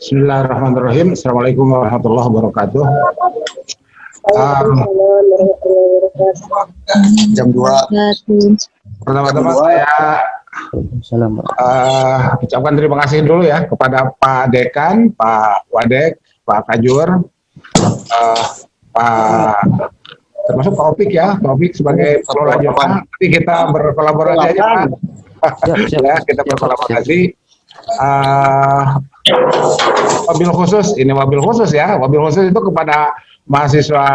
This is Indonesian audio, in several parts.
Bismillahirrahmanirrahim. Assalamualaikum warahmatullahi wabarakatuh. Jam 2. Pertama-tama saya ucapkan terima kasih dulu ya kepada Pak Dekan, Pak Wadek, Pak Kajur, Pak termasuk Pak Opik ya, Pak Opik sebagai pengelola jemaah. Nanti kita berkolaborasi aja Pak. Ya, kita berkolaborasi. Wabil khusus, ini wabil khusus ya, wabil khusus itu kepada mahasiswa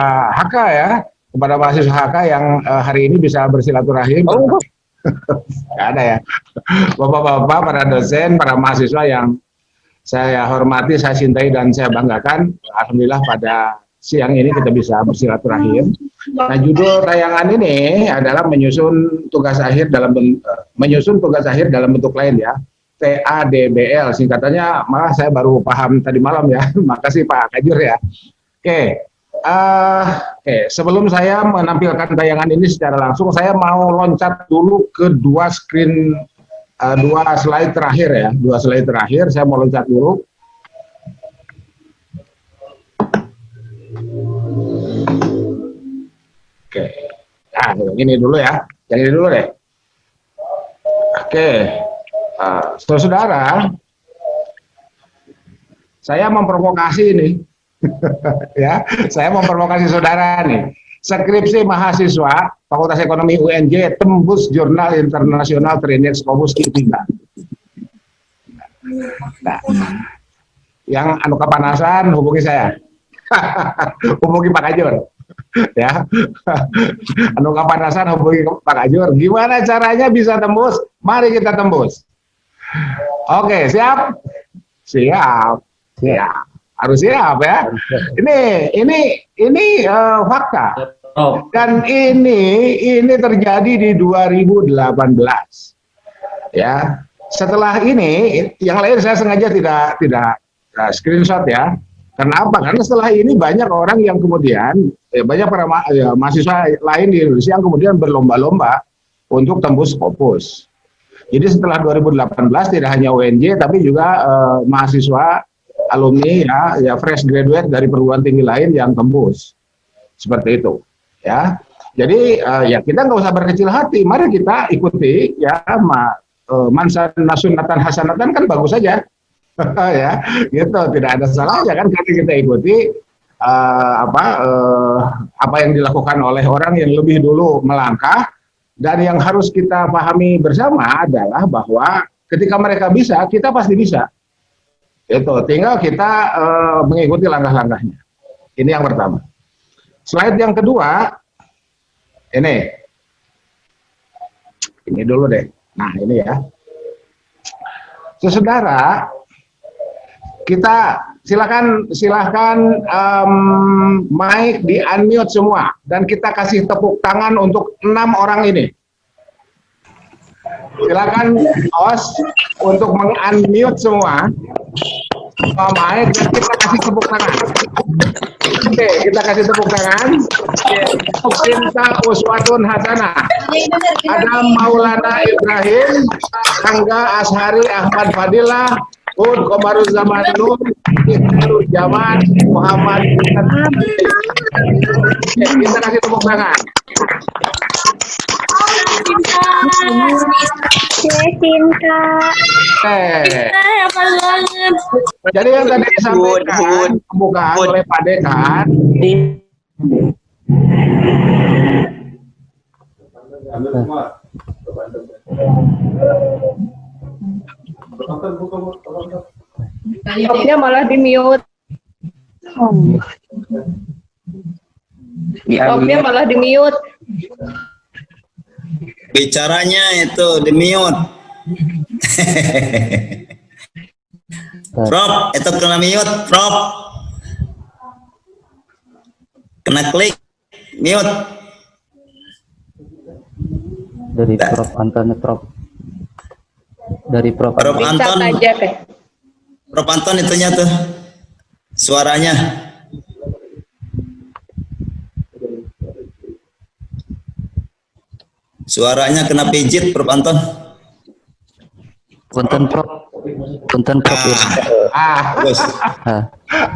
HK ya, kepada mahasiswa HK yang hari ini bisa bersilaturahim. Nggak ada ya, bapak-bapak, para dosen, para mahasiswa yang saya hormati, saya cintai dan saya banggakan. Alhamdulillah pada siang ini kita bisa bersilaturahim. Nah, judul tayangan ini adalah menyusun tugas akhir dalam bentuk lain ya. TADBL singkatannya, malah saya baru paham tadi malam ya. Makasih Pak Kajur ya. Oke, sebelum saya menampilkan tayangan ini secara langsung, saya mau loncat dulu ke dua slide terakhir ya. Dua slide terakhir saya mau loncat dulu. Oke, nah yang ini dulu ya, yang ini dulu deh. Oke. Saudara, saya memprovokasi ini, ya, saya memprovokasi saudara nih. Skripsi mahasiswa Fakultas Ekonomi UNJ tembus jurnal internasional terindeks Scopus Q3. Nah, yang anu kepanasan hubungi saya, hubungi Pak Kajur. Ya, anu kepanasan hubungi Pak Kajur. Gimana caranya bisa tembus? Mari kita tembus. Oke, siap? Siap. Ya, harus siap ya. Ini fakta. Dan ini terjadi di 2018. Ya. Setelah ini, yang lain saya sengaja tidak screenshot ya. Kenapa? Karena setelah ini banyak orang yang kemudian banyak para mahasiswa lain di Indonesia yang kemudian berlomba-lomba untuk tembus Scopus. Jadi setelah 2018 tidak hanya UNJ tapi juga mahasiswa alumni ya fresh graduate dari perguruan tinggi lain yang tembus seperti itu ya. Jadi ya kita nggak usah berkecil hati, mari kita ikuti ya mansan nasunatan hasanatan kan bagus saja ya gitu, tidak ada salahnya kan kalau kita ikuti apa yang dilakukan oleh orang yang lebih dulu melangkah. Dan yang harus kita pahami bersama adalah bahwa ketika mereka bisa, kita pasti bisa. Itu tinggal kita mengikuti langkah-langkahnya. Ini yang pertama. Slide yang kedua, ini dulu deh. Nah ini ya. Saudara, kita silahkan mic di unmute semua dan kita kasih tepuk tangan untuk 6 orang ini. Silakan host untuk meng-unmute semua mic dan kita kasih tepuk tangan. Oke, kita kasih tepuk tangan. Cinta Uswatun Hasanah. Ada Maulana Ibrahim, Angga Ashari Ahmad Fadilah, Ud Komaruz Zamanun, Ibnu Jaman, Muhammad. Kita kasih tepuk tangan. Cinta. Hafal banget. Jadi yang tadi disampaikan pembukaan oleh Pak Dekan. Topnya malah di mute. Topnya malah di mute. Bicaranya itu di mute. Prof, itu kena mute, Prof. Kena klik mute. Dari Prof Anton, Prof. Dari Prof Anton aja, Prof Anton itunya tuh suaranya. Suaranya kena pijit, Prof Anton. Punten, Prof. Punten Prof. Bagus. Ah,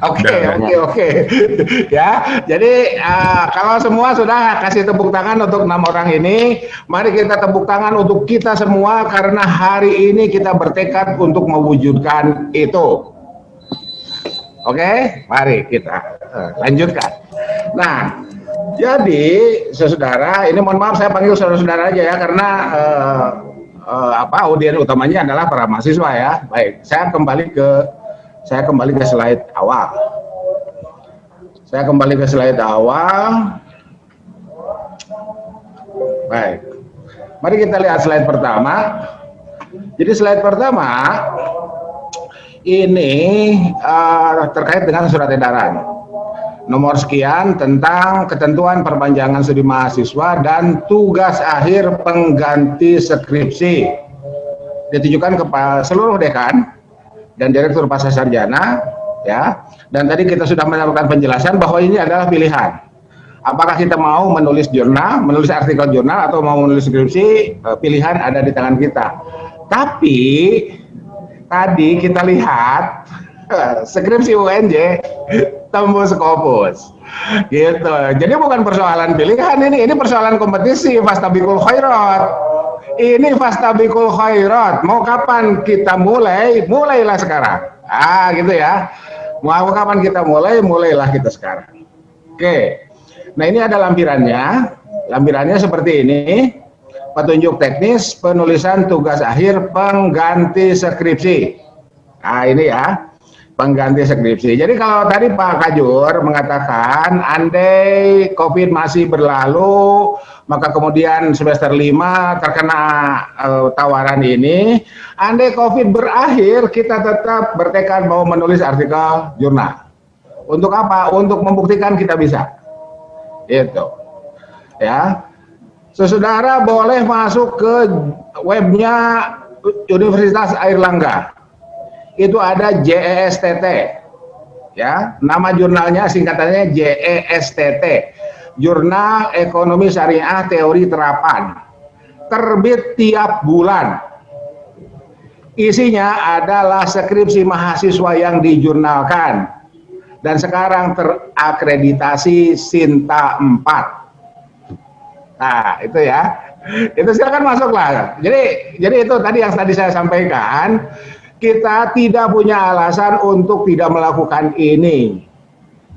Oke. Ya, jadi kalau semua sudah kasih tepuk tangan untuk 6 orang ini, mari kita tepuk tangan untuk kita semua karena hari ini kita bertekad untuk mewujudkan itu. Oke, mari kita lanjutkan. Nah, jadi saudara, ini mohon maaf saya panggil saudara-saudara aja ya karena audiens utamanya adalah para mahasiswa ya. Baik, saya kembali ke slide awal. Baik. Mari kita lihat slide pertama. Jadi slide pertama ini terkait dengan surat edaran nomor sekian tentang ketentuan perpanjangan studi mahasiswa dan tugas akhir pengganti skripsi ditujukan kepada seluruh dekan dan direktur pasca sarjana ya. Dan tadi kita sudah melakukan penjelasan bahwa ini adalah pilihan. Apakah kita mau menulis jurnal, menulis artikel jurnal atau mau menulis skripsi, pilihan ada di tangan kita. Tapi tadi kita lihat skripsi UNJ tembus Scopus gitu. Jadi bukan persoalan pilihan ini persoalan kompetisi. Fastabiqul khairat. Ini fastabiqul khairat. Mau kapan kita mulai? Mulailah sekarang. Gitu ya. Mau kapan kita mulai? Mulailah kita sekarang. Oke. Nah, ini ada lampirannya. Lampirannya seperti ini. Petunjuk teknis penulisan tugas akhir pengganti skripsi. Nah, ini ya. Pengganti skripsi. Jadi kalau tadi Pak Kajur mengatakan andai COVID masih berlalu, maka kemudian semester 5 terkena tawaran ini, andai COVID berakhir, kita tetap bertekad mau menulis artikel jurnal. Untuk apa? Untuk membuktikan kita bisa. Itu. Ya. Saudara boleh masuk ke webnya Universitas Airlangga. Itu ada JESTT ya, nama jurnalnya singkatannya JESTT, Jurnal Ekonomi Syariah Teori Terapan, terbit tiap bulan. Isinya adalah skripsi mahasiswa yang dijurnalkan dan sekarang terakreditasi Sinta 4. Nah, itu ya. Itu silakan masuklah. Jadi itu tadi yang tadi saya sampaikan. Kita tidak punya alasan untuk tidak melakukan ini,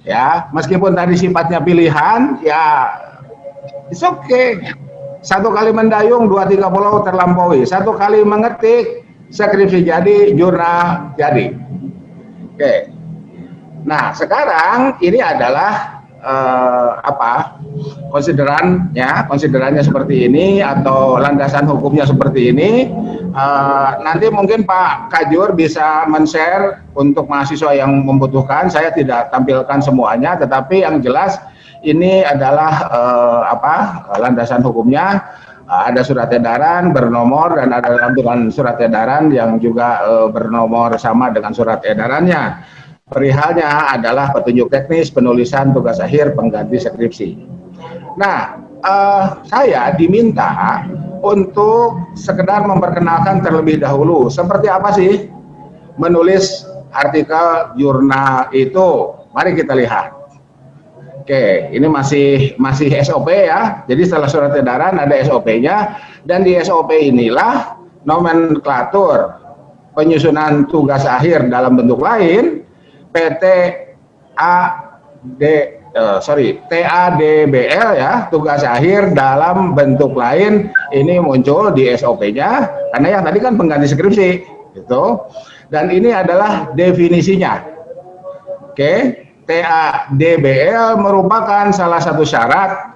ya. Meskipun tadi sifatnya pilihan, ya, it's okay. 1 kali mendayung, 2-3 pulau terlampaui. 1 kali mengetik, skripsi jadi, jurnal jadi. Oke. Nah, sekarang ini adalah konsiderannya seperti ini atau landasan hukumnya seperti ini. Nanti mungkin Pak Kajur bisa men-share untuk mahasiswa yang membutuhkan. Saya tidak tampilkan semuanya, tetapi yang jelas ini adalah landasan hukumnya. Ada surat edaran bernomor dan ada lampiran surat edaran yang juga bernomor sama dengan surat edarannya. Perihalnya adalah petunjuk teknis penulisan tugas akhir pengganti skripsi. Nah, saya diminta untuk sekedar memperkenalkan terlebih dahulu seperti apa sih menulis artikel jurnal itu. Mari kita lihat. Oke, ini masih SOP ya. Jadi setelah surat edaran ada SOP-nya dan di SOP inilah nomenklatur penyusunan tugas akhir dalam bentuk lain TADBL ya, tugas akhir dalam bentuk lain ini muncul di SOP-nya karena yang tadi kan pengganti skripsi gitu. Dan ini adalah definisinya. Oke, TADBL merupakan salah satu syarat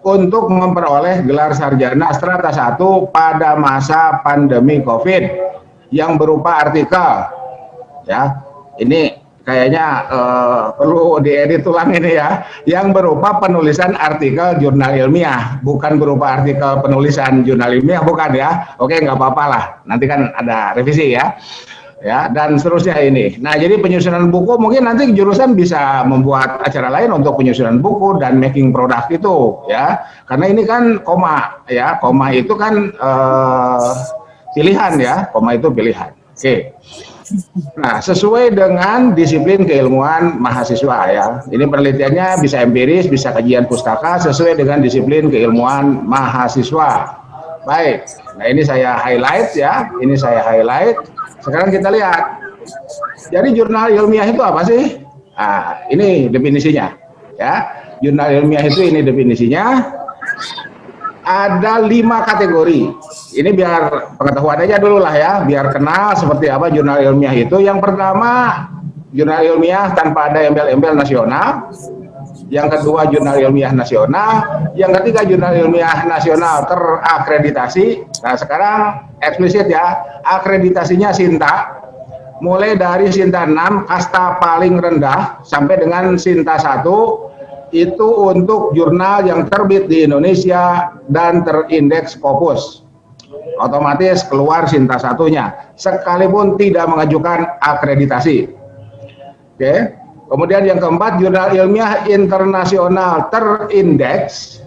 untuk memperoleh gelar sarjana strata 1 pada masa pandemi Covid yang berupa artikel ya. Ini kayaknya perlu diedit ulang ini ya, yang berupa penulisan artikel jurnal ilmiah, bukan berupa artikel penulisan jurnal ilmiah, bukan ya. Oke, nggak apa-apa lah, nanti kan ada revisi ya, dan seterusnya ini. Nah, jadi penyusunan buku mungkin nanti jurusan bisa membuat acara lain untuk penyusunan buku dan making product itu ya, karena ini kan koma ya, koma itu kan pilihan ya, koma itu pilihan. Oke. Nah, sesuai dengan disiplin keilmuan mahasiswa ya. Ini penelitiannya bisa empiris, bisa kajian pustaka sesuai dengan disiplin keilmuan mahasiswa. Baik. Nah, ini saya highlight ya. Ini saya highlight. Sekarang kita lihat. Jadi jurnal ilmiah itu apa sih? Nah, ini definisinya ya. Jurnal ilmiah itu ini definisinya. Ada 5 kategori. Ini biar pengetahuan aja dulu lah ya, biar kenal seperti apa jurnal ilmiah itu. Yang pertama, jurnal ilmiah tanpa ada embel-embel nasional. Yang kedua, jurnal ilmiah nasional. Yang ketiga, jurnal ilmiah nasional terakreditasi. Nah, sekarang eksplisit ya, akreditasinya Sinta. Mulai dari Sinta 6, kasta paling rendah, sampai dengan Sinta 1, itu untuk jurnal yang terbit di Indonesia dan terindeks Scopus. Otomatis keluar Sinta satunya, sekalipun tidak mengajukan akreditasi. Oke. Kemudian yang keempat, jurnal ilmiah internasional terindeks.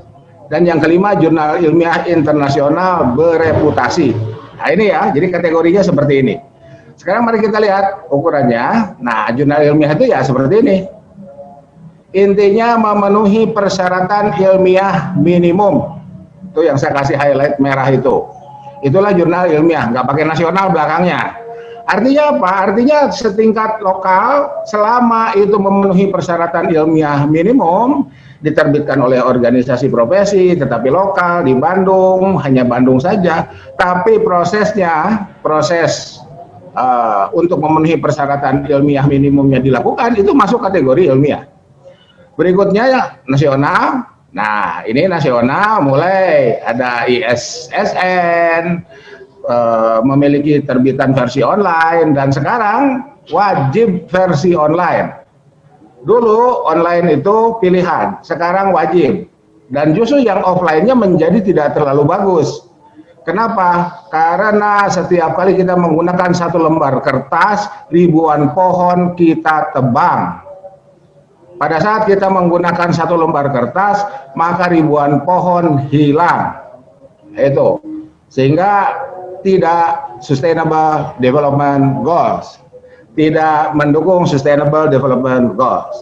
Dan yang kelima, jurnal ilmiah internasional bereputasi. Nah ini ya, jadi kategorinya seperti ini. Sekarang mari kita lihat ukurannya. Nah, jurnal ilmiah itu ya seperti ini. Intinya memenuhi persyaratan ilmiah minimum. Itu yang saya kasih highlight merah itu. Itulah jurnal ilmiah, nggak pakai nasional belakangnya. Artinya apa? Artinya setingkat lokal, selama itu memenuhi persyaratan ilmiah minimum, diterbitkan oleh organisasi profesi, tetapi lokal di Bandung, hanya Bandung saja. Tapi prosesnya, proses untuk memenuhi persyaratan ilmiah minimumnya dilakukan, itu masuk kategori ilmiah. Berikutnya ya nasional. Nah, ini nasional mulai ada ISSN, memiliki terbitan versi online, dan sekarang wajib versi online. Dulu online itu pilihan, sekarang wajib. Dan justru yang offline-nya menjadi tidak terlalu bagus. Kenapa? Karena setiap kali kita menggunakan 1 lembar kertas, ribuan pohon kita tebang. Pada saat kita menggunakan 1 lembar kertas, maka ribuan pohon hilang. Itu. Sehingga tidak sustainable development goals. Tidak mendukung sustainable development goals.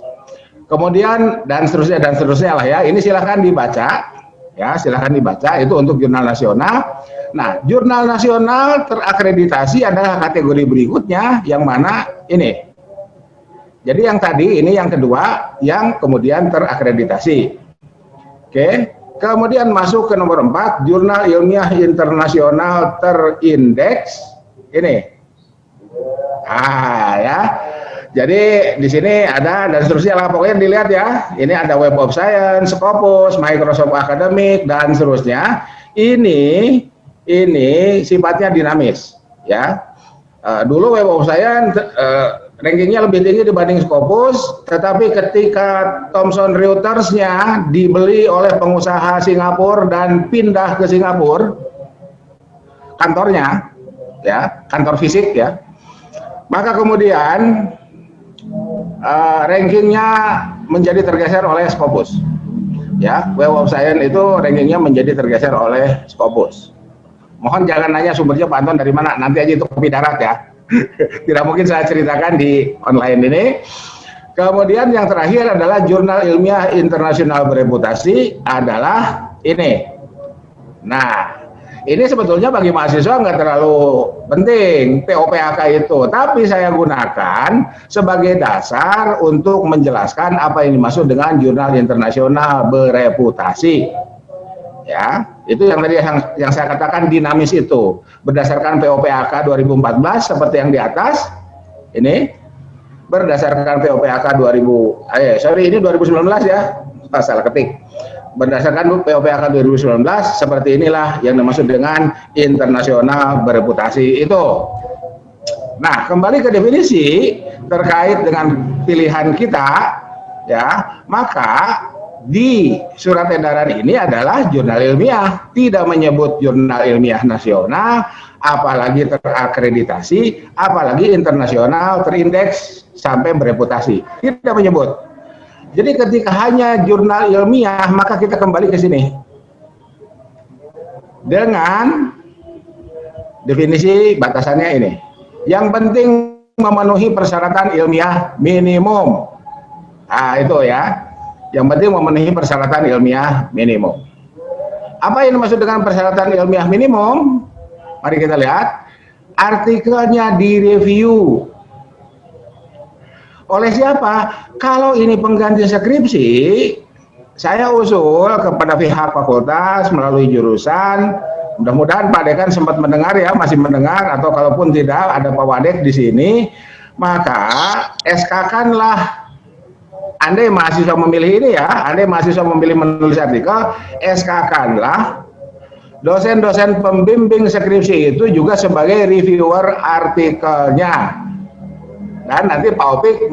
Kemudian dan seterusnya lah ya. Ini silahkan dibaca. Ya, silahkan dibaca. Itu untuk jurnal nasional. Nah, jurnal nasional terakreditasi adalah kategori berikutnya, yang mana ini. Jadi yang tadi, ini yang kedua, yang kemudian terakreditasi. Oke, kemudian masuk ke nomor 4, jurnal ilmiah internasional terindeks. Ini. Ya. Jadi di sini ada dan seterusnya lah, pokoknya dilihat ya. Ini ada Web of Science, Scopus, Microsoft Academic, dan seterusnya. Ini sifatnya dinamis, ya. Dulu Web of Science rankingnya lebih tinggi dibanding Scopus, tetapi ketika Thomson Reuters-nya dibeli oleh pengusaha Singapura dan pindah ke Singapura, kantornya, ya, kantor fisik ya, maka kemudian rankingnya menjadi tergeser oleh Scopus. Ya, Web of Science itu rankingnya menjadi tergeser oleh Scopus. Mohon jangan nanya sumbernya Pak Anton dari mana, nanti aja itu kopi darat ya. Tidak mungkin saya ceritakan di online ini. Kemudian yang terakhir adalah jurnal ilmiah internasional bereputasi adalah ini. Nah, ini sebetulnya bagi mahasiswa nggak terlalu penting POPAK itu, tapi saya gunakan sebagai dasar untuk menjelaskan apa yang dimaksud dengan jurnal internasional bereputasi. Ya, itu yang tadi yang saya katakan dinamis itu, berdasarkan POPAK 2014 seperti yang di atas. Ini berdasarkan POPAK 2019 ya, salah ketik. Berdasarkan POPAK 2019 seperti inilah yang dimaksud dengan internasional bereputasi itu. Nah, kembali ke definisi terkait dengan pilihan kita ya, maka di surat edaran ini adalah jurnal ilmiah, tidak menyebut jurnal ilmiah nasional, apalagi terakreditasi, apalagi internasional terindeks sampai bereputasi, tidak menyebut. Jadi ketika hanya jurnal ilmiah, maka kita kembali ke sini dengan definisi batasannya ini. Yang penting memenuhi persyaratan ilmiah minimum. Nah, itu ya. Yang penting memenuhi persyaratan ilmiah minimum. Apa yang dimaksud dengan persyaratan ilmiah minimum? Mari kita lihat. Artikelnya direview. Oleh siapa? Kalau ini pengganti skripsi, saya usul kepada pihak fakultas melalui jurusan. Mudah-mudahan Pak Dekan sempat mendengar ya, masih mendengar, atau kalaupun tidak ada Pak Wadek di sini, maka SK-kanlah. Andai mahasiswa memilih ini ya, andai mahasiswa memilih menulis artikel, SK-kanlah dosen-dosen pembimbing skripsi itu juga sebagai reviewer artikelnya. Dan nanti Pak Opik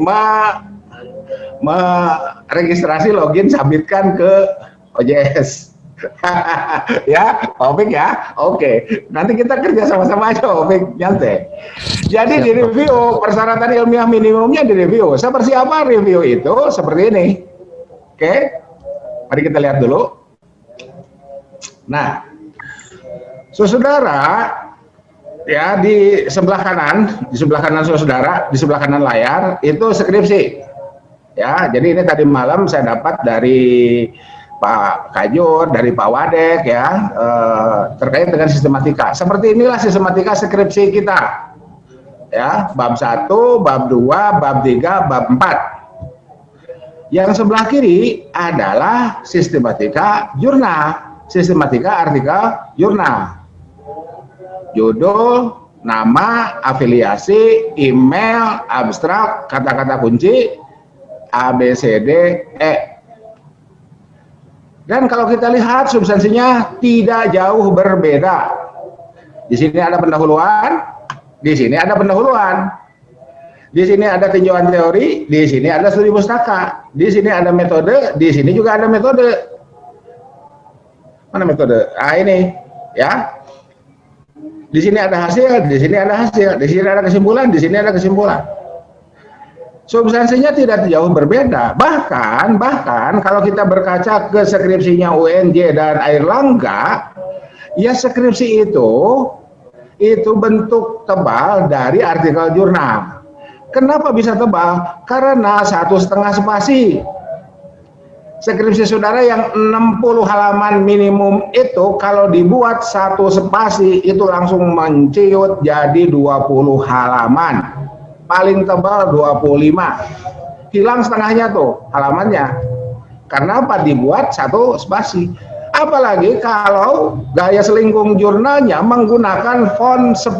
meregistrasi login sabitkan ke OJS. Ya, Pak Opik ya. Oke, nanti kita kerja sama-sama aja, Opik, nyantai. Jadi di review persyaratan ilmiah minimumnya di review. Seperti apa review itu? Seperti ini. Oke, mari kita lihat dulu. Nah, saudara, ya di sebelah kanan saudara, di sebelah kanan layar itu skripsi. Ya, jadi ini tadi malam saya dapat dari Pak Kajur, dari Pak Wadek ya, terkait dengan sistematika. Seperti inilah sistematika skripsi kita. Ya, bab 1, bab 2, bab 3, bab 4. Yang sebelah kiri adalah sistematika jurnal, sistematika artikel jurnal. Judul, nama, afiliasi, email, abstrak, kata-kata kunci, A, B, C, D, E. Dan kalau kita lihat substansinya tidak jauh berbeda. Di sini ada pendahuluan, di sini ada pendahuluan. Di sini ada tinjauan teori, di sini ada studi pustaka, di sini ada metode, di sini juga ada metode. Mana metode? Ah, ini, ya. Di sini ada hasil, di sini ada hasil, di sini ada kesimpulan, di sini ada kesimpulan. Substansinya tidak jauh berbeda. Bahkan kalau kita berkaca ke skripsinya UNJ dan Airlangga, ya skripsi itu bentuk tebal dari artikel jurnal. Kenapa bisa tebal? Karena 1,5 spasi. Skripsi saudara yang 60 halaman minimum itu kalau dibuat 1 spasi itu langsung menciut jadi 20 halaman. Paling tebal 25. Hilang setengahnya tuh halamannya. Karena apa? Dibuat 1 spasi. Apalagi kalau gaya selingkung jurnalnya menggunakan font 10.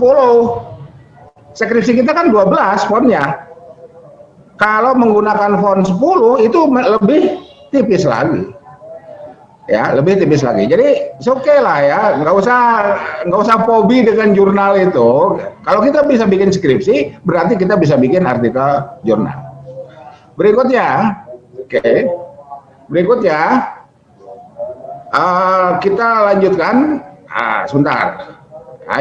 Skripsi kita kan 12 fontnya. Kalau menggunakan font 10 itu lebih tipis lagi. Ya, lebih tipis lagi. Jadi oke lah ya, nggak usah fobi dengan jurnal itu. Kalau kita bisa bikin skripsi, berarti kita bisa bikin artikel jurnal. Berikutnya, berikutnya kita lanjutkan. Sebentar. Nah,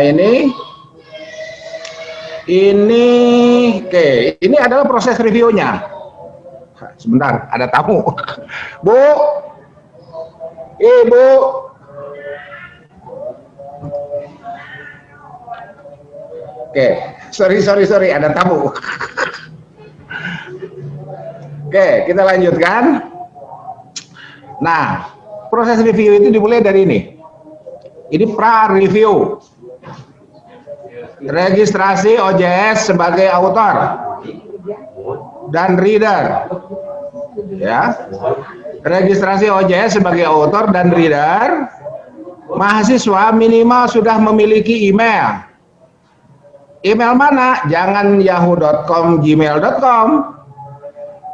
ini adalah proses reviewnya. Sebentar, ada tamu. Bu, Ibu. Sorry, ada tamu. Kita lanjutkan. Nah, proses review itu dimulai dari ini. Ini pra-review. Registrasi OJS sebagai autor dan reader. Ya. Registrasi OJS sebagai author dan reader, mahasiswa minimal sudah memiliki email. Email mana? Jangan yahoo.com, gmail.com.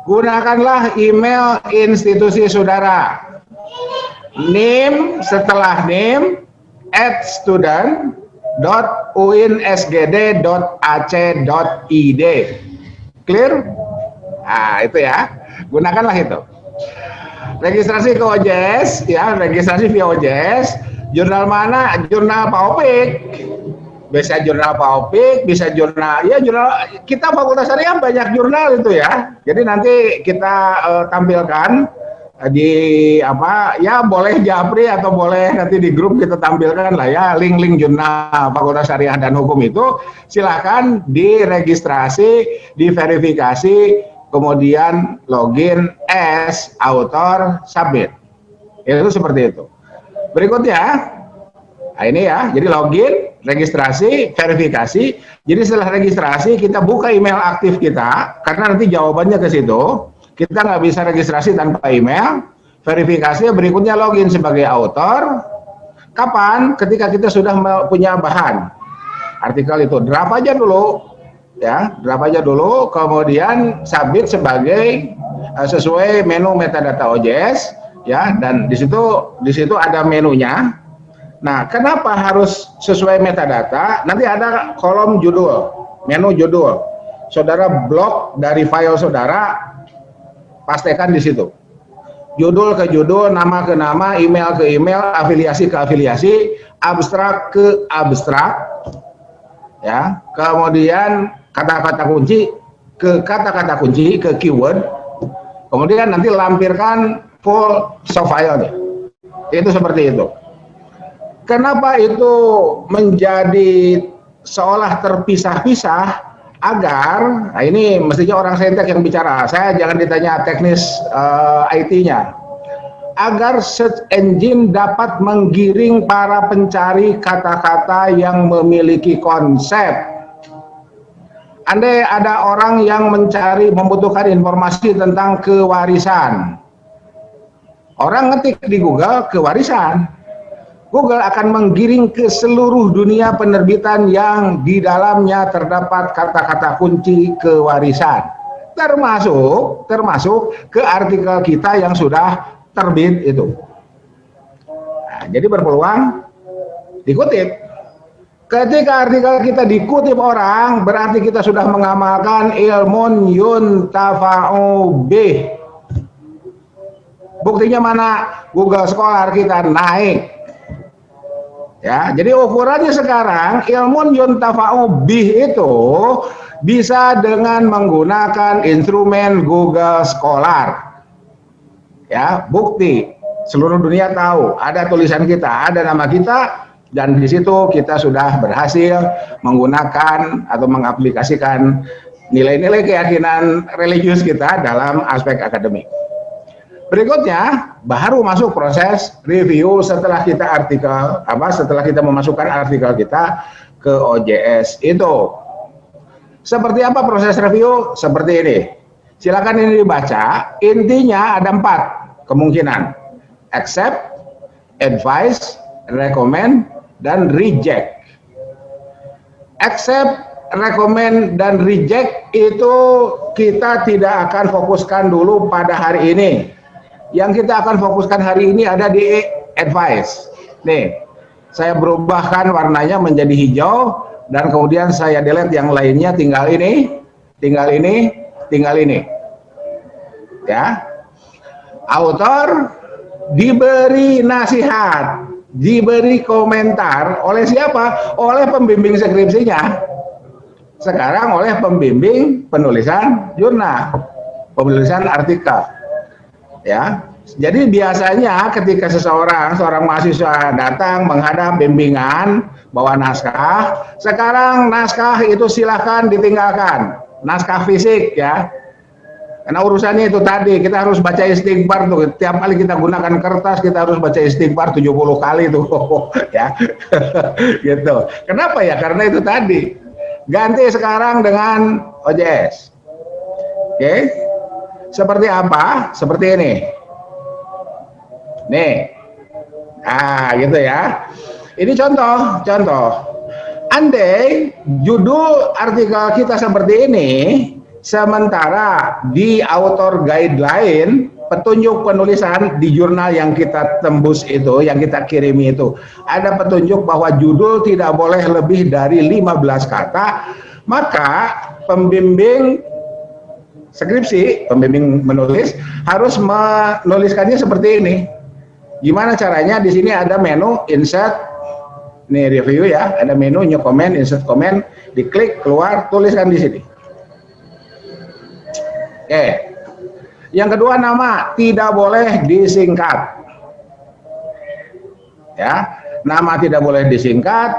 Gunakanlah email institusi saudara. Name setelah name @student.uinsgd.ac.id. Clear? Nah, itu ya. Gunakanlah itu. Registrasi ke OJS, ya, registrasi via OJS. Jurnal mana? Jurnal Pak Opik. Bisa jurnal Pak Opik, bisa jurnal, ya jurnal kita Fakultas Syariah banyak jurnal itu ya. Jadi nanti kita tampilkan di apa ya, boleh Japri atau boleh nanti di grup kita tampilkan lah ya link-link jurnal Fakultas Syariah dan Hukum itu, silahkan diregistrasi, diverifikasi, kemudian login as author, submit. Itu seperti itu. Berikutnya, nah ini ya, jadi login, registrasi, verifikasi. Jadi setelah registrasi kita buka email aktif kita, karena nanti jawabannya ke situ. Kita nggak bisa registrasi tanpa email. Verifikasi berikutnya login sebagai author. Kapan? Ketika kita sudah punya bahan artikel itu, draft aja dulu, ya, draft aja dulu. Kemudian submit sebagai sesuai menu metadata OJS, ya. Dan di situ ada menunya. Nah, kenapa harus sesuai metadata? Nanti ada kolom judul, menu judul. Saudara blok dari file saudara, pastikan di situ. Judul ke judul, nama ke nama, email ke email, afiliasi ke afiliasi, abstrak ke abstrak, ya. Kemudian kata-kata kunci ke kata-kata kunci, ke keyword. Kemudian nanti lampirkan full soft file-nya. Itu seperti itu. Kenapa itu menjadi seolah terpisah-pisah? Agar, nah ini mestinya orang saintek yang bicara, saya jangan ditanya teknis IT-nya. Agar search engine dapat menggiring para pencari kata-kata yang memiliki konsep. Andai ada orang yang membutuhkan informasi tentang kewarisan, orang ngetik di Google kewarisan, Google akan menggiring ke seluruh dunia penerbitan yang di dalamnya terdapat kata-kata kunci kewarisan, termasuk ke artikel kita yang sudah terbit itu. Nah, jadi berpeluang dikutip. Ketika artikel kita dikutip orang, berarti kita sudah mengamalkan ilmun yuntafa'u bih. Buktinya mana? Google Scholar kita naik. Ya, jadi ukurannya sekarang ilmun yuntafa'u bih itu bisa dengan menggunakan instrumen Google Scholar. Ya, bukti seluruh dunia tahu ada tulisan kita, ada nama kita, dan di situ kita sudah berhasil menggunakan atau mengaplikasikan nilai-nilai keyakinan religius kita dalam aspek akademik. Berikutnya baru masuk proses review setelah kita setelah kita memasukkan artikel kita ke OJS itu. Seperti apa proses review? Seperti ini. Silakan ini dibaca. Intinya ada 4 kemungkinan: accept, advise, recommend, dan reject. Accept, recommend, dan reject itu kita tidak akan fokuskan dulu pada hari ini. Yang kita akan fokuskan hari ini ada di advice. Nih, saya berubahkan warnanya menjadi hijau dan kemudian saya delete yang lainnya, tinggal ini, tinggal ini, tinggal ini. Ya. Author diberi nasihat, diberi komentar oleh siapa? Oleh pembimbing skripsinya. Sekarang oleh pembimbing penulisan jurnal, penulisan artikel. Ya, jadi biasanya ketika seorang mahasiswa datang menghadap bimbingan bawa naskah, sekarang naskah itu silahkan ditinggalkan, naskah fisik ya, karena urusannya itu tadi kita harus baca istighfar tuh, tiap kali kita gunakan kertas kita harus baca istighfar 70 kali tuh ya. Gitu. Kenapa ya? Karena itu tadi. Ganti sekarang dengan OJS. Oke. Seperti apa? Seperti ini. Nih. Nah, gitu ya. Ini contoh. Andai judul artikel kita seperti ini, sementara di author guideline, petunjuk penulisan di jurnal yang kita tembus itu, yang kita kirimi itu, ada petunjuk bahwa judul tidak boleh lebih dari 15 kata, maka pembimbing skripsi, pembimbing menulis harus menuliskannya seperti ini. Gimana caranya? Di sini ada menu insert, nih review ya, ada menu new comment, insert comment, diklik keluar, tuliskan di sini. Oke. Yang kedua, nama tidak boleh disingkat. Ya, nama tidak boleh disingkat.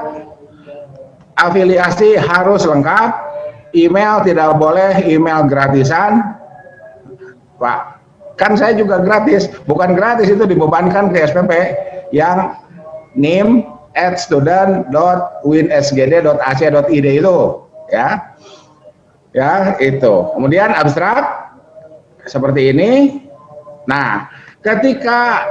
Afiliasi harus lengkap. Email tidak boleh email gratisan. Pak, kan saya juga gratis. Bukan gratis, itu dibebankan ke SPP yang nim@student.winsgd.ac.id itu, ya. Ya, itu. Kemudian abstrak seperti ini. Nah, ketika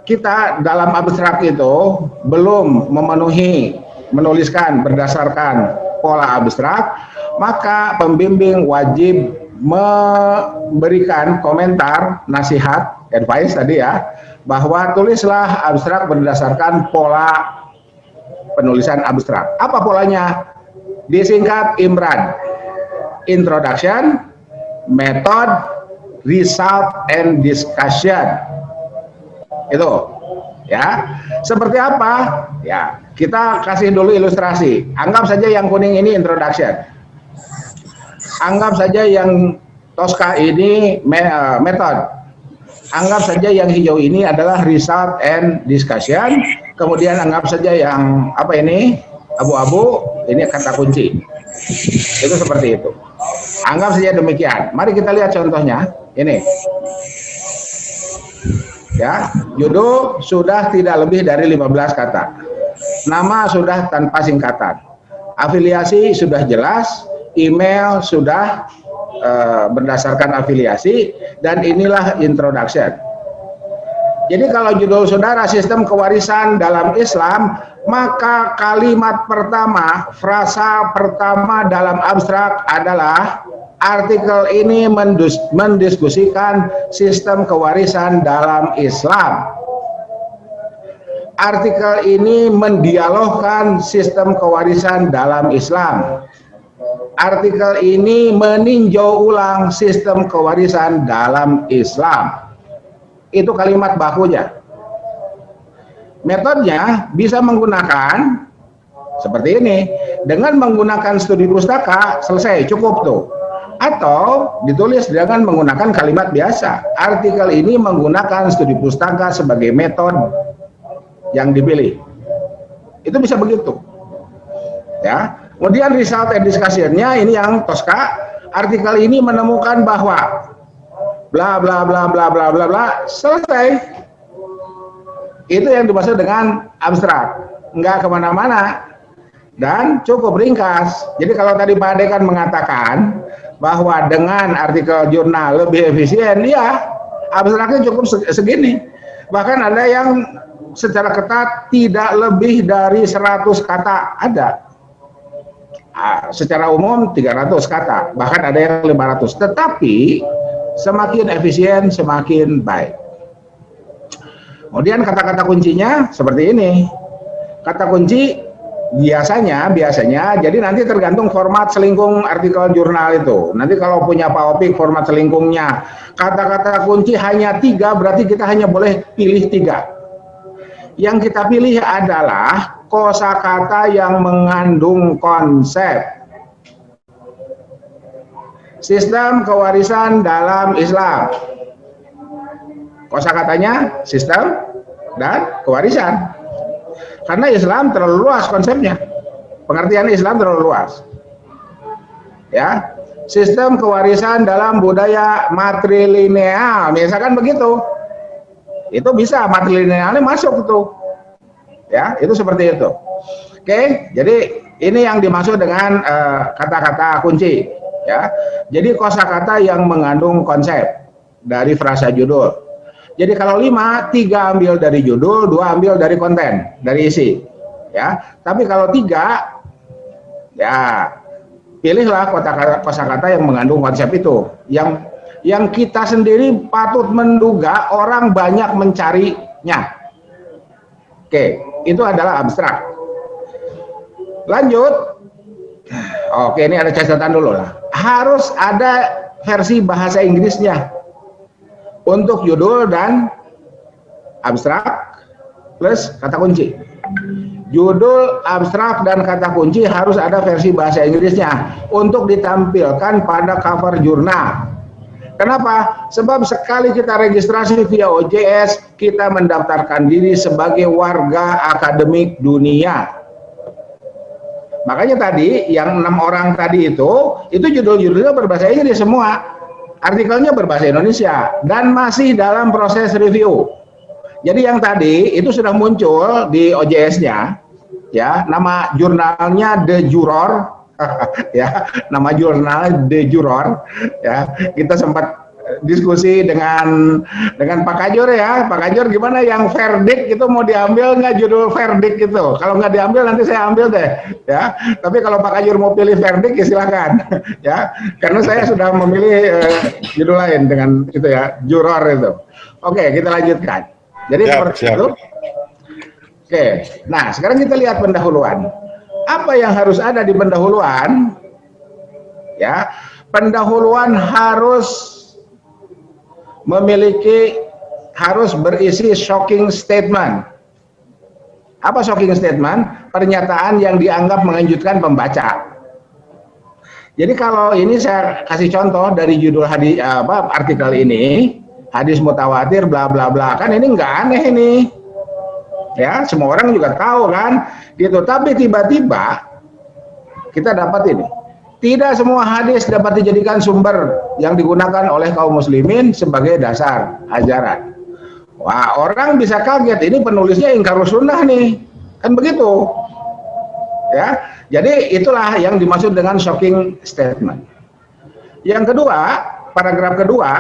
kita dalam abstrak itu belum memenuhi menuliskan berdasarkan pola abstrak, maka pembimbing wajib memberikan komentar, nasihat, advice tadi ya, bahwa tulislah abstrak berdasarkan pola penulisan abstrak. Apa polanya? Disingkat IMRAD. Introduction, Method, Result, and Discussion. Itu, ya. Seperti apa? Ya, kita kasih dulu ilustrasi. Anggap saja yang kuning ini introduction. Anggap saja yang Tosca ini method. Anggap saja yang hijau ini adalah result and discussion. Kemudian anggap saja yang apa ini? Abu-abu, ini kata kunci. Itu seperti itu. Anggap saja demikian. Mari kita lihat contohnya. Ini. Ya, judul sudah tidak lebih dari 15 kata. Nama sudah tanpa singkatan. Afiliasi sudah jelas, email sudah berdasarkan afiliasi, dan inilah introduction. Jadi kalau judul saudara sistem kewarisan dalam Islam, maka kalimat pertama, frasa pertama dalam abstrak adalah artikel ini mendiskusikan sistem kewarisan dalam Islam. Artikel ini mendialogkan sistem kewarisan dalam Islam. Artikel ini meninjau ulang sistem kewarisan dalam Islam. Itu kalimat bakunya. Metodenya bisa menggunakan seperti ini. Dengan menggunakan studi pustaka, selesai, cukup tuh. Atau ditulis dengan menggunakan kalimat biasa. Artikel ini menggunakan studi pustaka sebagai metode yang dipilih. Itu bisa begitu. Ya. Kemudian result and discussion-nya ini yang Tosca. Artikel ini menemukan bahwa bla bla bla bla bla bla bla, selesai. Itu yang dimaksud dengan abstrak, nggak kemana-mana dan cukup ringkas. Jadi kalau tadi Pak Ade kan mengatakan bahwa dengan artikel jurnal lebih efisien, ya abstraknya cukup segini. Bahkan ada yang secara ketat tidak lebih dari 100 kata ada. Secara umum 300 kata, bahkan ada yang 500. Tetapi semakin efisien semakin baik. Kemudian kata-kata kuncinya seperti ini. Kata kunci biasanya jadi nanti tergantung format selingkung artikel jurnal itu. Nanti kalau punya Pak Opik format selingkungnya kata-kata kunci hanya 3, berarti kita hanya boleh pilih 3. Yang kita pilih adalah kosakata yang mengandung konsep sistem kewarisan dalam Islam. Kosakatanya sistem dan kewarisan. Karena Islam terlalu luas konsepnya. Pengertian Islam terlalu luas. Ya. Sistem kewarisan dalam budaya matrilineal, misalkan begitu. Itu bisa matrilinealnya masuk tuh. Ya, itu seperti itu. Oke, jadi ini yang dimaksud dengan kata-kata kunci, ya. Jadi kosakata yang mengandung konsep dari frasa judul. Jadi kalau 5, 3 ambil dari judul, 2 ambil dari konten, dari isi, ya. Tapi kalau 3, ya pilihlah kosakata yang mengandung konsep itu, yang kita sendiri patut menduga orang banyak mencarinya. Oke, itu adalah abstrak. Lanjut. Oke, ini ada catatan dulu lah. Harus ada versi bahasa Inggrisnya untuk judul dan abstrak plus kata kunci. Judul, abstrak, dan kata kunci harus ada versi bahasa Inggrisnya untuk ditampilkan pada cover jurnal. Kenapa? Sebab sekali kita registrasi via OJS, kita mendaftarkan diri sebagai warga akademik dunia. Makanya tadi yang 6 orang tadi itu judul-judulnya berbahasa Inggris semua, artikelnya berbahasa Indonesia dan masih dalam proses review. Jadi yang tadi itu sudah muncul di OJS-nya, ya, nama jurnalnya The Juror. Ya, nama jurnal The Juror, ya. Kita sempat diskusi dengan Pak Kajur, ya. Pak Kajur, gimana yang verdict itu mau diambil nggak judul verdict itu? Kalau nggak diambil nanti saya ambil deh, ya. Tapi kalau Pak Kajur mau pilih verdict ya silakan, ya. Karena saya sudah memilih judul lain dengan itu, ya, Juror itu. Oke, kita lanjutkan. Jadi seperti itu. Oke, nah sekarang kita lihat pendahuluan. Apa yang harus ada di pendahuluan? Ya, pendahuluan harus berisi shocking statement. Apa shocking statement? Pernyataan yang dianggap mengejutkan pembaca. Jadi kalau ini saya kasih contoh dari judul artikel ini, hadis mutawatir bla bla bla, kan ini nggak aneh ini. Ya, semua orang juga tahu kan, gitu. Tapi tiba-tiba kita dapat ini. Tidak semua hadis dapat dijadikan sumber yang digunakan oleh kaum muslimin sebagai dasar ajaran. Wah, orang bisa kaget, ini penulisnya ingkarus sunnah nih. Kan begitu. Ya. Jadi itulah yang dimaksud dengan shocking statement. Yang kedua, paragraf kedua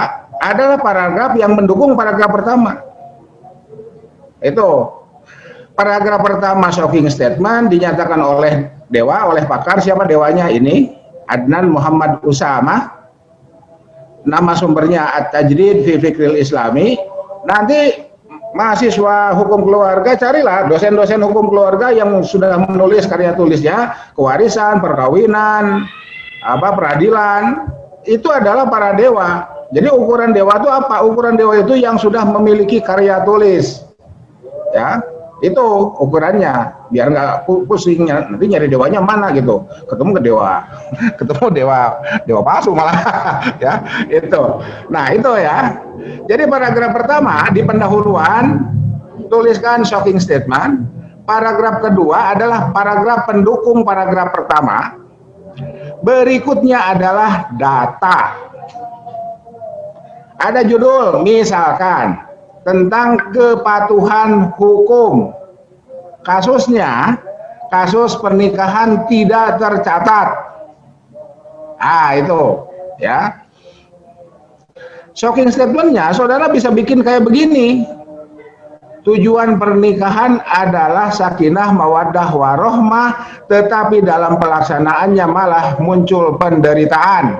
adalah paragraf yang mendukung paragraf pertama. Itu paragraf pertama shocking statement dinyatakan oleh dewa, oleh pakar. Siapa dewanya ini? Adnan Muhammad Usama. Nama sumbernya At-Tajdid fi Fikril Islami. Nanti mahasiswa hukum keluarga carilah dosen-dosen hukum keluarga yang sudah menulis karya tulisnya, kewarisan, perkawinan, peradilan. Itu adalah para dewa. Jadi ukuran dewa itu apa? Ukuran dewa itu yang sudah memiliki karya tulis. Ya. Itu ukurannya, biar nggak pusing nanti nyari dewanya mana gitu, ketemu dewa palsu malah. Ya, itu. Nah itu, ya. Jadi paragraf pertama di pendahuluan tuliskan shocking statement. Paragraf kedua adalah paragraf pendukung paragraf pertama. Berikutnya adalah data. Ada judul misalkan tentang kepatuhan hukum. Kasusnya, kasus pernikahan tidak tercatat. Itu, ya. Shocking statementnya, saudara bisa bikin kayak begini. Tujuan pernikahan adalah sakinah, mawaddah, warohmah, tetapi dalam pelaksanaannya malah muncul penderitaan.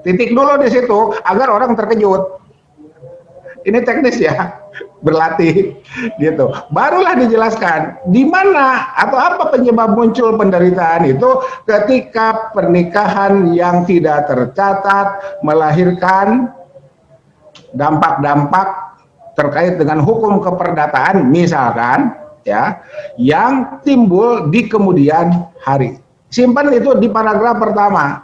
Titik dulu di situ agar orang terkejut. Ini teknis, ya, berlatih gitu. Barulah dijelaskan di mana atau apa penyebab muncul penderitaan itu ketika pernikahan yang tidak tercatat melahirkan dampak-dampak terkait dengan hukum keperdataan misalkan, ya, yang timbul di kemudian hari. Simpan itu di paragraf pertama.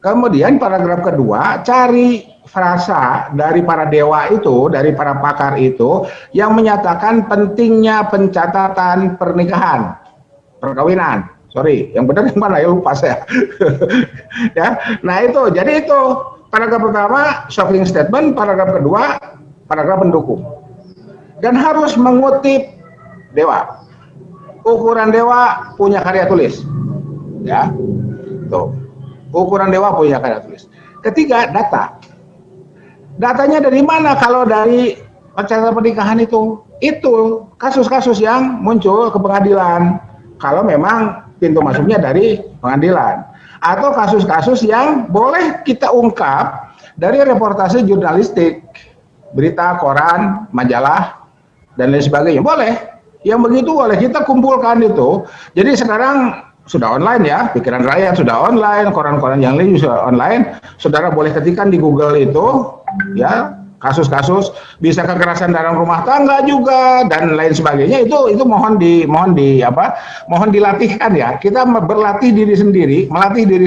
Kemudian paragraf kedua, cari frasa dari para dewa itu, dari para pakar itu yang menyatakan pentingnya pencatatan pernikahan, perkawinan. Sorry, yang benar yang mana ya, lupa saya. Ya, nah itu, jadi itu paragraf pertama shocking statement, paragraf kedua paragraf pendukung. Dan harus mengutip dewa. Ukuran dewa punya karya tulis. Ya. Tuh. Ukuran dewa punya karya tulis. Ketiga, data. Datanya dari mana kalau dari pencatatan pernikahan itu? Itu kasus-kasus yang muncul ke pengadilan. Kalau memang pintu masuknya dari pengadilan. Atau kasus-kasus yang boleh kita ungkap dari reportase jurnalistik. Berita, koran, majalah, dan lain sebagainya. Boleh. Yang begitu boleh kita kumpulkan itu. Jadi sekarang sudah online, ya, Pikiran Rakyat sudah online, koran-koran yang lain sudah online. Saudara boleh ketikkan di Google itu, ya, kasus-kasus bisa kekerasan dalam rumah tangga juga dan lain sebagainya, itu mohon dilatihkan ya. Kita melatih diri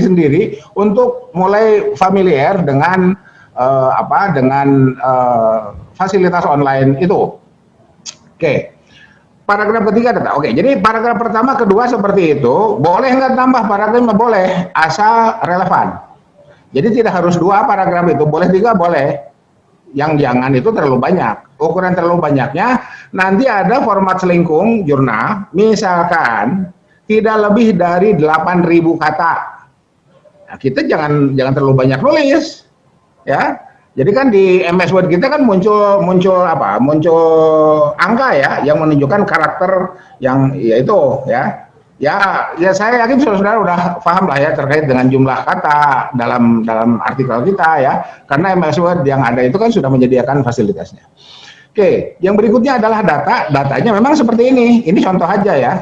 sendiri untuk mulai familiar dengan fasilitas online itu. Oke. Paragraf ketiga data. Oke, jadi paragraf pertama, kedua seperti itu. Boleh nggak tambah paragraf? Boleh, asal relevan. Jadi tidak harus 2 paragraf itu, boleh 3 boleh. Yang jangan itu terlalu banyak. Ukuran terlalu banyaknya nanti ada format selingkung jurnal, misalkan tidak lebih dari 8.000 kata. Nah, kita jangan terlalu banyak nulis, ya. Jadi kan di MS Word kita kan muncul angka ya yang menunjukkan karakter yang yaitu ya. Ya saya yakin saudara udah paham lah ya terkait dengan jumlah kata dalam artikel kita ya. Karena MS Word yang ada itu kan sudah menyediakan fasilitasnya. Oke, yang berikutnya adalah data. Datanya memang seperti ini. Ini contoh aja ya.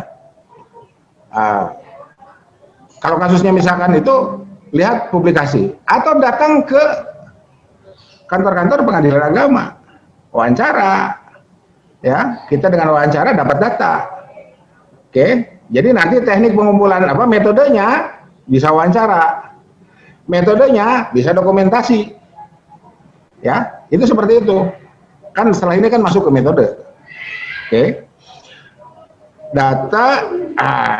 Kalau kasusnya misalkan itu lihat publikasi atau datang ke kantor-kantor pengadilan agama, wawancara, ya kita dengan wawancara dapat data. Oke, jadi nanti teknik pengumpulan metodenya bisa wawancara, metodenya bisa dokumentasi, ya itu seperti itu. Kan setelah ini kan masuk ke metode. Oke, data,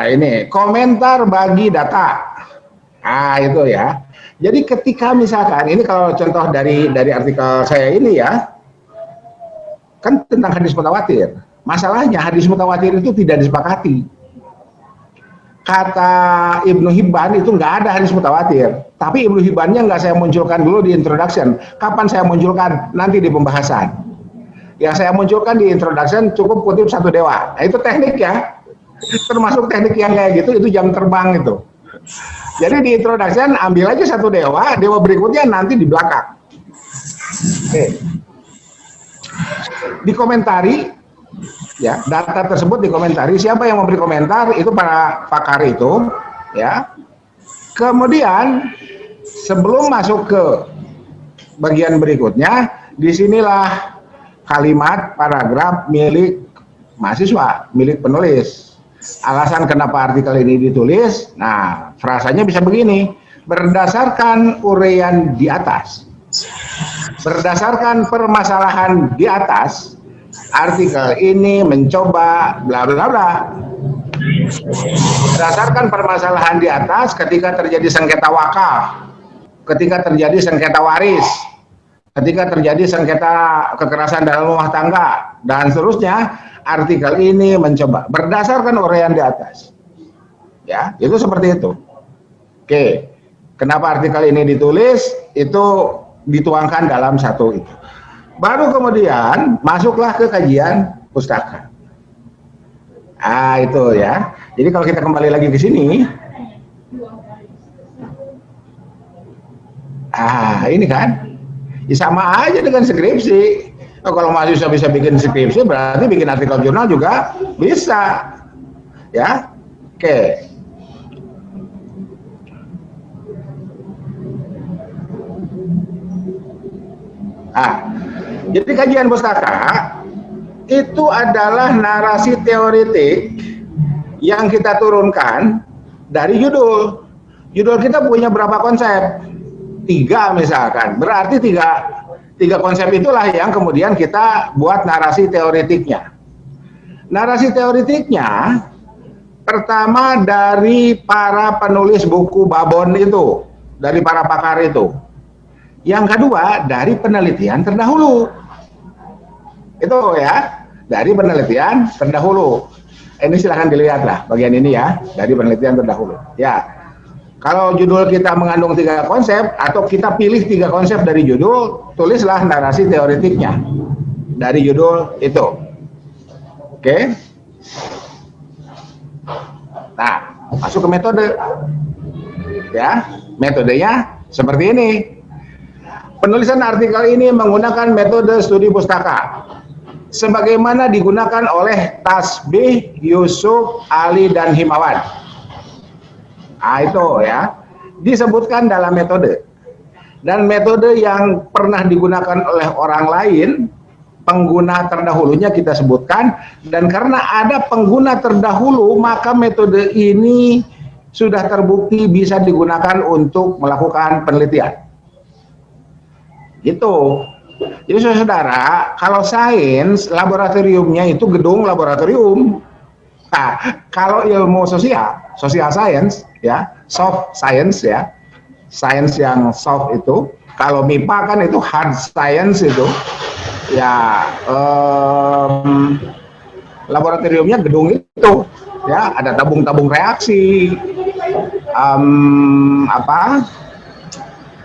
ini komentar bagi data, itu ya. Jadi ketika misalkan ini kalau contoh dari artikel saya ini ya, kan tentang hadis mutawatir. Masalahnya hadis mutawatir itu tidak disepakati. Kata Ibnu Hibban itu nggak ada hadis mutawatir. Tapi Ibnu Hibbannya nggak saya munculkan dulu di introduction. Kapan saya munculkan? Nanti di pembahasan. Yang saya munculkan di introduction cukup kutip 1 dewa. Nah, itu teknik ya. Termasuk teknik yang kayak gitu, itu jam terbang itu. Jadi di introduction ambil aja 1 dewa berikutnya nanti di belakang. Oke. Dikomentari, ya data tersebut dikomentari. Siapa yang memberi komentar itu para pakar itu, ya. Kemudian sebelum masuk ke bagian berikutnya, disinilah kalimat paragraf milik mahasiswa, milik penulis. Alasan kenapa artikel ini ditulis, nah frasanya bisa begini, berdasarkan uraian di atas, berdasarkan permasalahan di atas, artikel ini mencoba bla bla bla. Berdasarkan permasalahan di atas, ketika terjadi sengketa wakaf, ketika terjadi sengketa waris, ketika terjadi sengketa kekerasan dalam rumah tangga, dan seterusnya, artikel ini mencoba berdasarkan uraian di atas. Ya, itu seperti itu. Oke. Kenapa artikel ini ditulis? Itu dituangkan dalam satu itu. Baru kemudian masuklah ke kajian pustaka. Itu ya. Jadi kalau kita kembali lagi ke sini, ini kan ya sama aja dengan skripsi. Kalau mahasiswa bisa bikin skripsi, berarti bikin artikel jurnal juga bisa, ya. Oke. Jadi kajian pustaka itu adalah narasi teoretik yang kita turunkan dari judul. Judul kita punya berapa konsep? 3 misalkan. Berarti tiga konsep itulah yang kemudian kita buat narasi teoretiknya. Narasi teoretiknya pertama dari para penulis buku Babon itu, dari para pakar itu. Yang kedua dari penelitian terdahulu. Itu ya, dari penelitian terdahulu. Ini silahkan dilihat lah bagian ini ya, dari penelitian terdahulu. Ya. Kalau judul kita mengandung 3 konsep atau kita pilih 3 konsep dari judul, tulislah narasi teoretiknya dari judul itu. Oke. Nah, masuk ke metode. Ya, metodenya seperti ini. Penulisan artikel ini menggunakan metode studi pustaka sebagaimana digunakan oleh Tasbih, Yusuf, Ali, dan Himawan. Itu ya, disebutkan dalam metode. dan metode yang pernah digunakan oleh orang lain, pengguna terdahulunya kita sebutkan, dan karena ada pengguna terdahulu maka metode ini sudah terbukti bisa digunakan untuk melakukan penelitian. Gitu. Jadi saudara, kalau sains laboratoriumnya itu gedung laboratorium. Nah, kalau ilmu sosial science ya, soft science ya, sains yang soft itu, kalau MIPA kan itu hard science itu, ya laboratoriumnya gedung itu, ya ada tabung-tabung reaksi,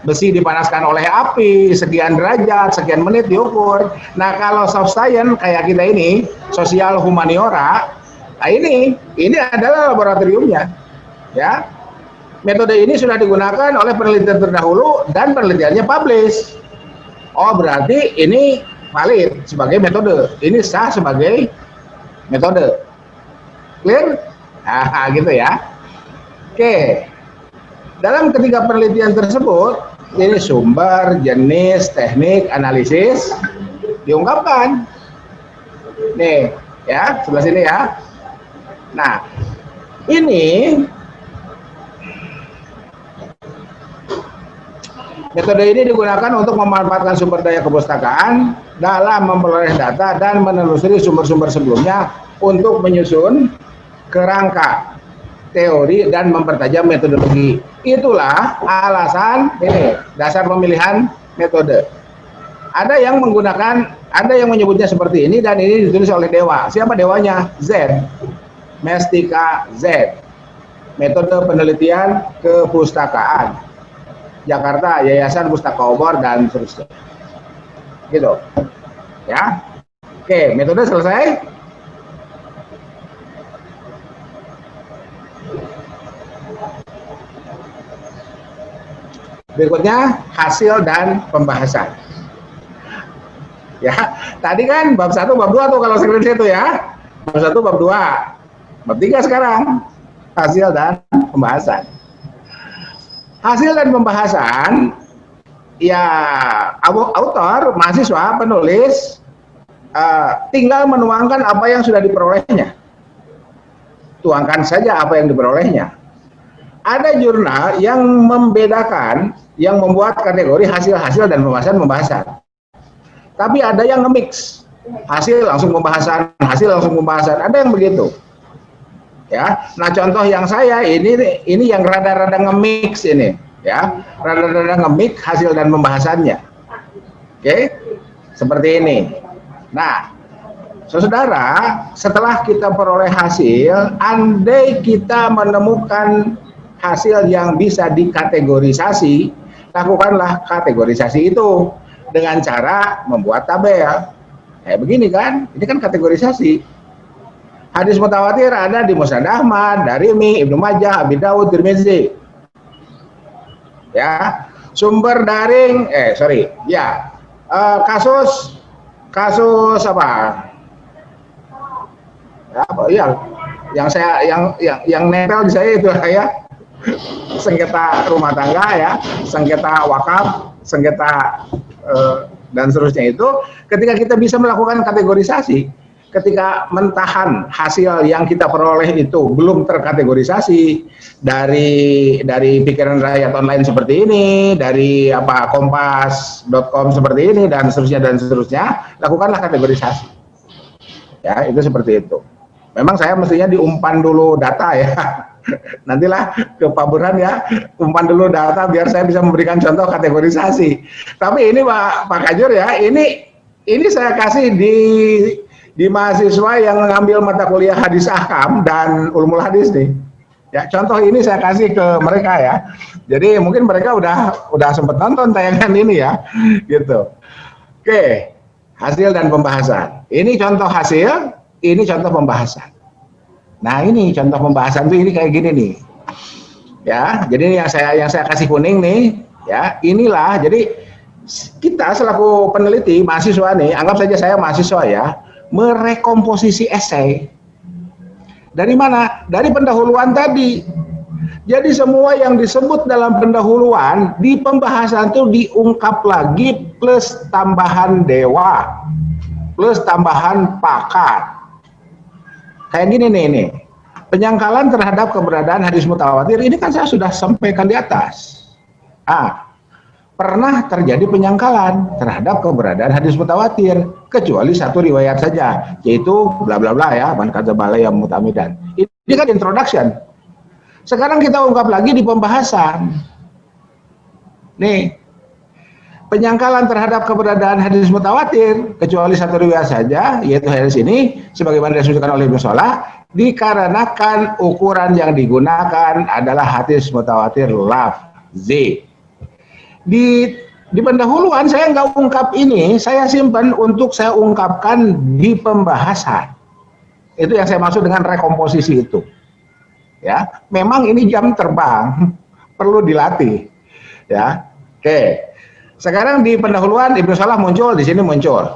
besi dipanaskan oleh api, sekian derajat, sekian menit diukur. Nah kalau soft science kayak kita ini, sosial humaniora, nah ini adalah laboratoriumnya, ya. Metode ini sudah digunakan oleh penelitian terdahulu dan penelitiannya publish. Oh berarti ini valid sebagai metode, ini sah sebagai metode. Clear? Nah gitu ya. Oke. Dalam ketiga penelitian tersebut, ini sumber, jenis, teknik, analisis diungkapkan. Nih, ya, sebelah sini ya. Nah, ini metode ini digunakan untuk memanfaatkan sumber daya kepustakaan dalam memperoleh data dan menelusuri sumber-sumber sebelumnya untuk menyusun kerangka teori dan mempertajam metodologi. Itulah alasan ini dasar pemilihan metode. Ada yang menyebutnya seperti ini dan ini ditulis oleh dewa. Siapa dewanya? Z. Mestika Z. Metode penelitian kepustakaan. Jakarta, Yayasan Pustaka Obor dan seterusnya. Gitu. Ya. Oke, metode selesai. Berikutnya hasil dan pembahasan. Ya, tadi kan bab 1, bab 2 tuh kalau skripsi itu ya. Bab 1, bab 2. Bab 3 sekarang hasil dan pembahasan. Hasil dan pembahasan ya autor, mahasiswa, penulis tinggal menuangkan apa yang sudah diperolehnya. Tuangkan saja apa yang diperolehnya. Ada jurnal yang membedakan, yang membuat kategori hasil-hasil dan pembahasan-pembahasan. Tapi ada yang nge-mix, hasil langsung pembahasan, hasil langsung pembahasan. Ada yang begitu. Ya, nah contoh yang saya ini yang rada-rada nge-mix ini, ya, rada-rada nge-mix hasil dan pembahasannya. Oke, seperti ini. Nah, saudara, setelah kita peroleh hasil, andai kita menemukan hasil yang bisa dikategorisasi, lakukanlah kategorisasi itu dengan cara membuat tabel. Kayak begini kan, ini kan kategorisasi. Hadis mutawatir ada di Musnad Ahmad, Darimi, Ibnu Majah, Abi Dawud, Tirmizi. Ya, sumber daring, kasus apa? Ya, iya, yang nempel di saya itu ya. Sengketa rumah tangga ya, sengketa wakaf, sengketa dan seterusnya itu ketika kita bisa melakukan kategorisasi, ketika mentahan hasil yang kita peroleh itu belum terkategorisasi dari pikiran rakyat online seperti ini, dari kompas.com seperti ini dan seterusnya, lakukanlah kategorisasi. Ya, itu seperti itu. Memang saya mestinya diumpan dulu data ya. Nantilah ke Pak Burhan ya, umpan dulu data biar saya bisa memberikan contoh kategorisasi. Tapi ini Pak Kajur ya, ini saya kasih di mahasiswa yang mengambil mata kuliah hadis ahkam dan ulumul hadis nih. Ya, contoh ini saya kasih ke mereka ya. Jadi mungkin mereka udah sempat nonton tayangan ini ya, gitu. Oke, hasil dan pembahasan. Ini contoh hasil, ini contoh pembahasan. Nah ini contoh pembahasan tuh ini kayak gini nih, ya. Jadi ini yang saya kasih kuning nih, ya. Inilah jadi kita selaku peneliti mahasiswa nih, anggap saja saya mahasiswa ya, merekomposisi esai. Dari mana? Dari pendahuluan tadi. Jadi semua yang disebut dalam pendahuluan di pembahasan itu diungkap lagi plus tambahan dewa, plus tambahan pakar. Kayak gini nih, penyangkalan terhadap keberadaan hadis mutawatir ini kan saya sudah sampaikan di atas. Pernah terjadi penyangkalan terhadap keberadaan hadis mutawatir kecuali satu riwayat saja, yaitu bla bla bla ya, man kadzaba alayya muta'ammidan. Ini kan introduction. Sekarang kita ungkap lagi di pembahasan. Nih, penyangkalan terhadap keberadaan hadis mutawatir kecuali satu riwayat saja, yaitu hadis ini sebagaimana disebutkan oleh Ibnu Shalah, dikarenakan ukuran yang digunakan adalah hadis mutawatir lafzi. Di pendahuluan saya nggak ungkap ini, saya simpan untuk saya ungkapkan di pembahasan. Itu yang saya maksud dengan rekomposisi itu. Ya, memang ini jam terbang, perlu dilatih. Ya, oke. Sekarang di pendahuluan Ibnu Shalah muncul, di sini muncul.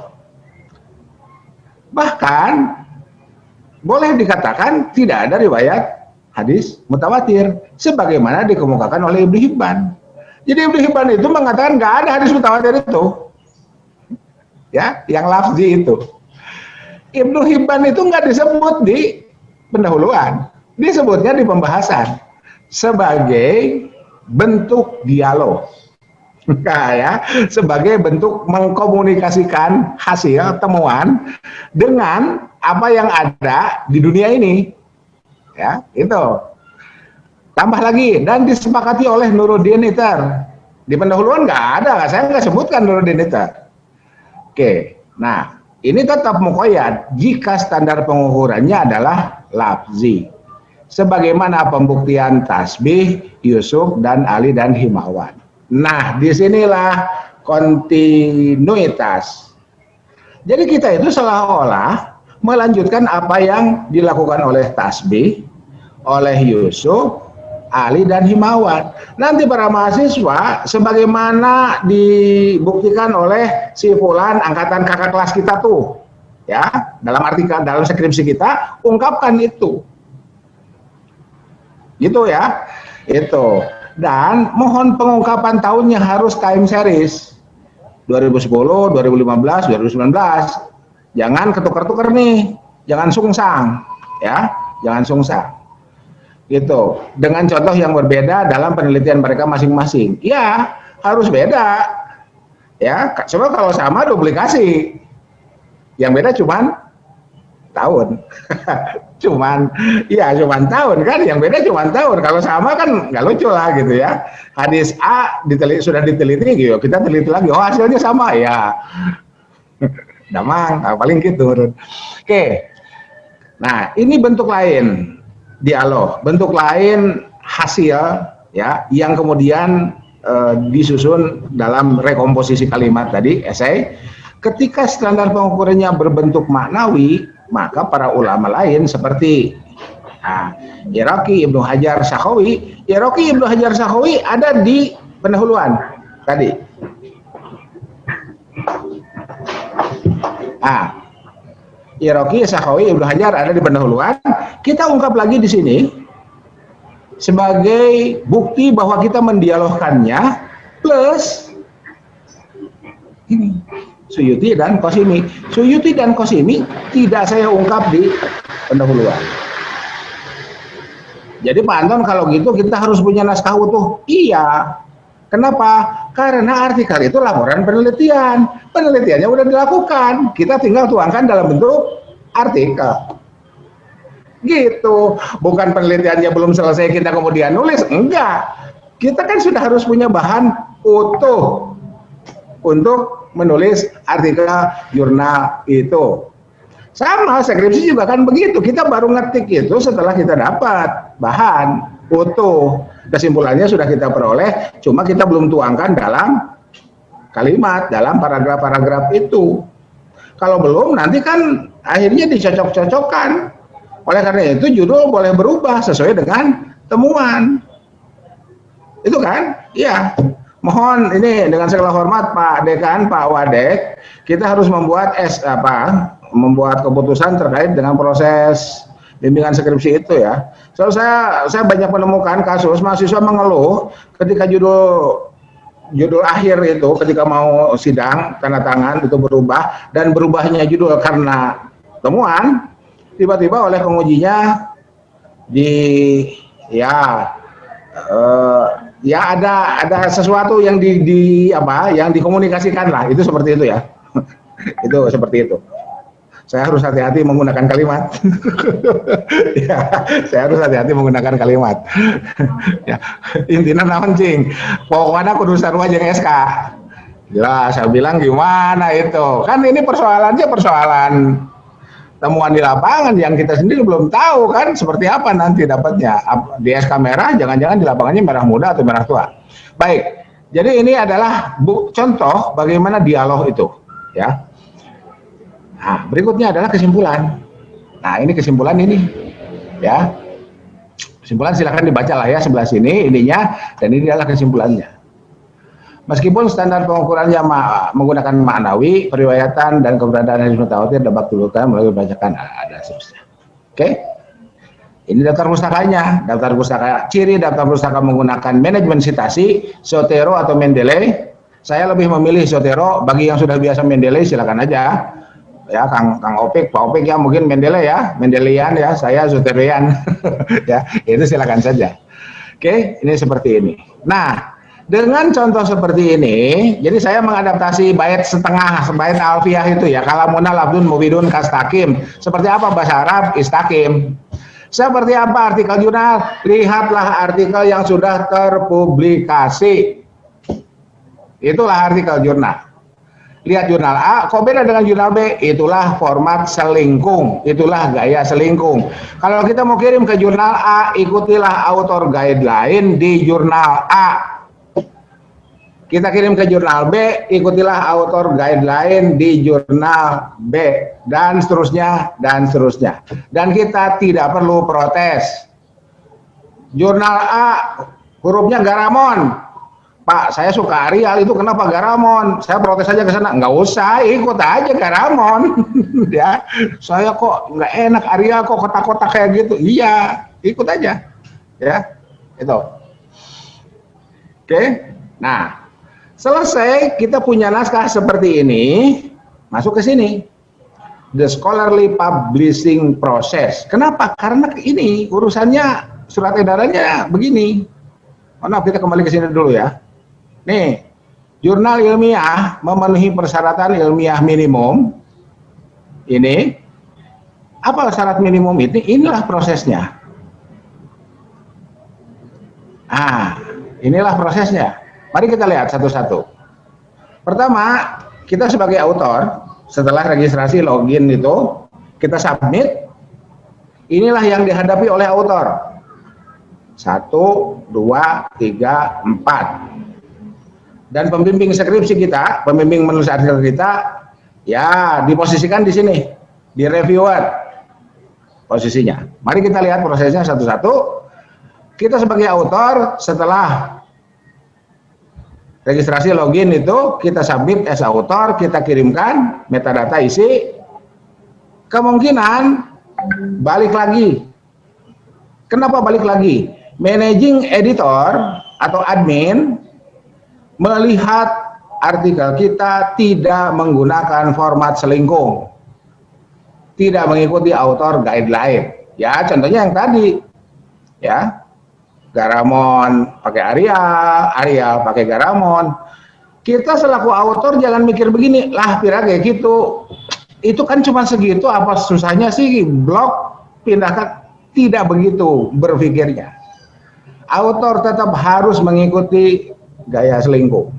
Bahkan boleh dikatakan tidak ada riwayat hadis mutawatir, sebagaimana dikemukakan oleh Ibnu Hibban. Jadi Ibnu Hibban itu mengatakan nggak ada hadis mutawatir itu, ya, yang lafzi itu. Ibnu Hibban itu nggak disebut di pendahuluan. Disebutnya di pembahasan sebagai bentuk dialog, ya, sebagai bentuk mengkomunikasikan hasil temuan dengan apa yang ada di dunia ini, ya, itu. Tambah lagi dan disepakati oleh Nuruddin Iter. Di pendahuluan nggak ada, saya nggak sebutkan Nuruddin Iter. Oke, nah ini tetap muqayyad jika standar pengukurannya adalah lafzi. Sebagaimana pembuktian Tasbih, Yusuf, dan Ali dan Himawan. Nah, disinilah kontinuitas. Jadi kita itu seolah-olah melanjutkan apa yang dilakukan oleh Tasbih, oleh Yusuf, Ali, dan Himawan. Nanti para mahasiswa, sebagaimana dibuktikan oleh si Fulan, angkatan kakak kelas kita tuh, ya, dalam artikel, dalam skripsi kita, ungkapkan itu. Gitu ya, itu. Dan mohon pengungkapan tahunnya harus time series 2010, 2015, 2019. Jangan ketukar-tukar nih, jangan sungsang, ya, jangan sungsang. Gitu. Dengan contoh yang berbeda dalam penelitian mereka masing-masing. Ya, harus beda. Ya, coba kalau sama duplikasi. Yang beda cuman tahun. cuman tahun kan, yang beda cuman tahun. Kalau sama kan nggak lucu lah gitu ya. Hadis A sudah diteliti gitu, kita teliti lagi, oh hasilnya sama ya. Damang, paling gitu. Oke. Nah, ini bentuk lain dialog, bentuk lain hasil ya yang kemudian disusun dalam rekomposisi kalimat tadi, esai. Ketika standar pengukurannya berbentuk maknawi, maka para ulama lain seperti Iraqi Ibnu Hajar Sakhawi, Iraqi Ibnu Hajar Sakhawi ada di pendahuluan tadi. Iraqi Sakhawi Ibnu Hajar ada di pendahuluan. Kita ungkap lagi di sini sebagai bukti bahwa kita mendialogkannya plus ini Suyuti dan Qasimi. Suyuti dan Qasimi tidak saya ungkap di pendahuluan. Jadi Pak Anton, kalau gitu kita harus punya naskah utuh. Iya. Kenapa? Karena artikel itu laporan penelitian. Penelitiannya udah dilakukan. Kita tinggal tuangkan dalam bentuk artikel. Gitu. Bukan penelitiannya belum selesai kita kemudian nulis. Enggak. Kita kan sudah harus punya bahan utuh untuk menulis artikel jurnal itu. Sama skripsi juga kan begitu. Kita baru ngetik itu setelah kita dapat bahan utuh. Kesimpulannya sudah kita peroleh, cuma kita belum tuangkan dalam kalimat, dalam paragraf-paragraf itu. Kalau belum, nanti kan akhirnya dicocok-cocokkan. Oleh karena itu judul boleh berubah sesuai dengan temuan. Itu kan? Iya. Mohon ini dengan segala hormat Pak Dekan, Pak Wadek, kita harus membuat membuat keputusan terkait dengan proses bimbingan skripsi itu ya. So saya banyak menemukan kasus mahasiswa mengeluh ketika judul akhir itu ketika mau sidang tanda tangan itu berubah, dan berubahnya judul karena temuan, tiba-tiba oleh pengujinya ya ada sesuatu yang yang dikomunikasikan lah, itu seperti itu ya. Itu seperti itu. Saya harus hati-hati menggunakan kalimat. Ya, saya harus hati-hati menggunakan kalimat. Ya, intinya naon cing, pokoknya kudu sarua jeung SK. Jelas, saya bilang gimana itu? Kan ini persoalannya persoalan temuan di lapangan yang kita sendiri belum tahu kan seperti apa nanti dapatnya. Di SK merah, jangan-jangan di lapangannya merah muda atau merah tua. Baik, jadi ini adalah contoh bagaimana dialog itu, ya. Nah, berikutnya adalah kesimpulan. Nah, ini kesimpulan ini, ya. Kesimpulan silakan dibaca lah ya sebelah sini ininya, dan ini adalah kesimpulannya. Meskipun standar pengukurannya menggunakan ma'nawi, periwayatan dan keberadaan hadis mutawatir dapat dibuktikan melalui bacaan ada seterusnya. Oke. Ini daftar pustakanya, daftar pustaka ciri daftar pustaka menggunakan manajemen sitasi, Zotero atau Mendeley. Saya lebih memilih Zotero, bagi yang sudah biasa Mendeley silakan aja. Ya, Kang Opik, Pak Opik ya mungkin Mendeley ya, Mendeleyan ya, saya Zoteroyan. Ya, itu silakan saja. Oke, ini seperti ini. Nah, dengan contoh seperti ini, jadi saya mengadaptasi bait setengah, bait alfiah itu ya, kalamuna labdun mubidun kastakim. Seperti apa bahasa Arab? Istakim. Seperti apa artikel jurnal? Lihatlah artikel yang sudah terpublikasi. Itulah artikel jurnal. Lihat jurnal A, kok beda dengan jurnal B? Itulah format selingkung, itulah gaya selingkung. Kalau kita mau kirim ke jurnal A, ikutilah author guideline di jurnal A. Kita kirim ke jurnal B, ikutilah author guideline di jurnal B, dan seterusnya, dan seterusnya. Dan kita tidak perlu protes. Jurnal A, hurufnya Garamond. Pak, saya suka Arial, itu kenapa Garamond? Saya protes aja ke sana. Nggak usah, ikut aja Garamond. Ya, saya kok nggak enak Arial, kok kotak-kotak kayak gitu. Iya, ikut aja. Ya, itu. Oke, nah. Selesai, kita punya naskah seperti ini, masuk ke sini. The scholarly publishing process. Kenapa? Karena ini urusannya surat edarannya begini. Maaf, kita kembali ke sini dulu ya. Nih, jurnal ilmiah memenuhi persyaratan ilmiah minimum. Ini, apa syarat minimum ini? Inilah prosesnya. Ah, inilah prosesnya. Mari kita lihat satu-satu. Pertama, kita sebagai autor, setelah registrasi login itu, kita submit. Inilah yang dihadapi oleh autor. 1, 2, 3, 4. Dan pembimbing skripsi kita, pembimbing menulis artikel kita, ya diposisikan di sini, di reviewer posisinya. Mari kita lihat prosesnya satu-satu. Kita sebagai autor, setelah registrasi login itu, kita submit as author, kita kirimkan metadata isi. Kemungkinan balik lagi. Kenapa balik lagi? Managing editor atau admin melihat artikel kita tidak menggunakan format selingkung, tidak mengikuti author guideline. Ya, contohnya yang tadi, ya. Garamond pakai Arial, Arial pakai Garamond. Kita selaku autor jangan mikir begini, lah pira kayak gitu. Itu kan cuma segitu, apa susahnya sih blog pindahkan? Tidak begitu berpikirnya. Autor tetap harus mengikuti gaya selingkuh.